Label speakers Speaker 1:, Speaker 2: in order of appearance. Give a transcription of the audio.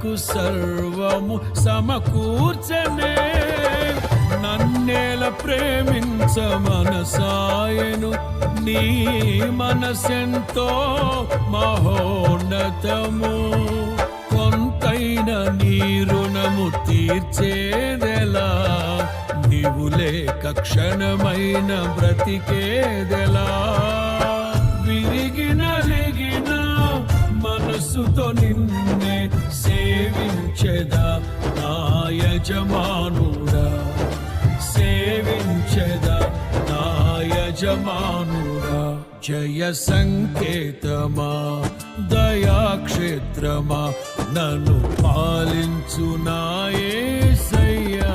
Speaker 1: నాకు సర్వము సమకూర్చనే. నన్నేల ప్రేమించ మనసాయను, నీ మనసెంతో మహోన్నతము. కొంతైన నీ రుణము తీర్చేదెలా, నీవు లేక క్షణమైన బ్రతికేదెలా. విరిగిన రిగిన మనసుతో నిన్నే సేవించెదా నా యజమానుడా, సేవించెదా నా యజమానుడా. జయ సంకేతమా దయాక్షేత్రమా, నన్ను పాలించు నా యేసయ్యా.